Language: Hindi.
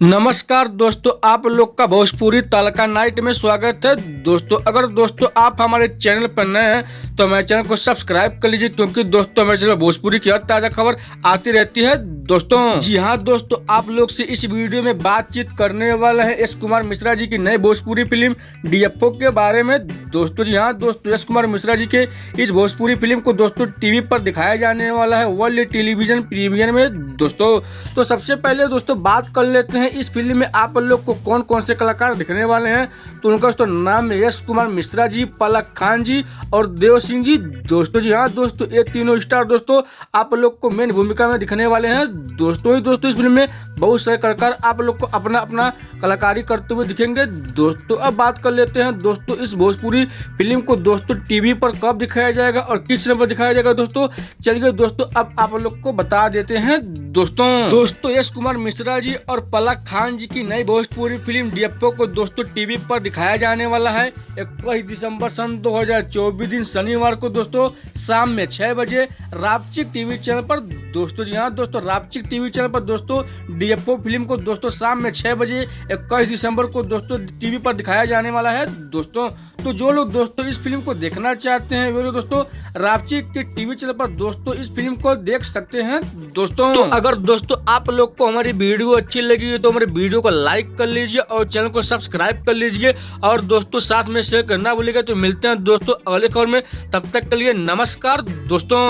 नमस्कार दोस्तों, आप लोग का भोजपुरी तड़का नाइट में स्वागत है। दोस्तों अगर आप हमारे चैनल पर नए हैं तो हमारे चैनल को सब्सक्राइब कर लीजिए, क्योंकि दोस्तों हमारे चैनल भोजपुरी की हर ताजा खबर आती रहती है। दोस्तों जी हाँ दोस्तों, आप लोग से इस वीडियो में बातचीत करने वाले हैं यश कुमार मिश्रा जी की नई भोजपुरी फिल्म डीएफओ के बारे में। दोस्तों जी हाँ दोस्तों, यश कुमार मिश्रा जी के इस भोजपुरी फिल्म को दोस्तों टीवी पर दिखाया जाने वाला है, वर्ल्ड टेलीविजन प्रीमियर में। दोस्तों तो सबसे पहले दोस्तों बात कर लेते हैं इस फिल्म में आप लोग को कौन कौन से कलाकार दिखने वाले हैं। तो उनका दोस्तों नाम है यश कुमार मिश्रा जी, पलक खान जी और देव सिंह जी। दोस्तों जी हाँ दोस्तों, ये तीनों स्टार दोस्तों आप लोग को मेन भूमिका में दिखने वाले हैं। दोस्तों इस फिल्म में बहुत सारे कलाकार आप लोग को अपना अपना कलाकारी करते हुए दिखेंगे। दोस्तों अब बात कर लेते हैं दोस्तों इस भोजपुरी फिल्म को दोस्तों टीवी पर कब दिखाया जाएगा और किस समय पर दिखाया जाएगा। दोस्तों चलिए दोस्तों अब आप लोग को बता देते हैं। दोस्तों यश कुमार मिश्रा जी और पलक खान जी की नई भोजपुरी फिल्म डीएफओ को दोस्तों टीवी पर दिखाया जाने वाला है 21 दिसंबर सन 2024 दिन शनिवार को दोस्तों शाम में 6 बजे रापचिक टीवी चैनल पर। दोस्तों जी हाँ दोस्तों, रापचिक टीवी चैनल पर दोस्तों डीएफओ फिल्म को दोस्तों शाम में 6 बजे 21 दिसंबर को दोस्तों टीवी पर दिखाया जाने वाला है। दोस्तों तो जो लोग दोस्तों इस फिल्म को देखना चाहते हैं वे लोग दोस्तों रापचिक के टीवी चैनल पर दोस्तों इस फिल्म को देख सकते हैं। दोस्तों तो अगर दोस्तों आप लोग को हमारी वीडियो अच्छी लगी तो हमारे वीडियो को लाइक कर लीजिए और चैनल को सब्सक्राइब कर लीजिए और दोस्तों साथ में शेयर करना भूलिएगा। तो मिलते हैं दोस्तों अगले खबर में, तब तक के लिए नमस्कार दोस्तों।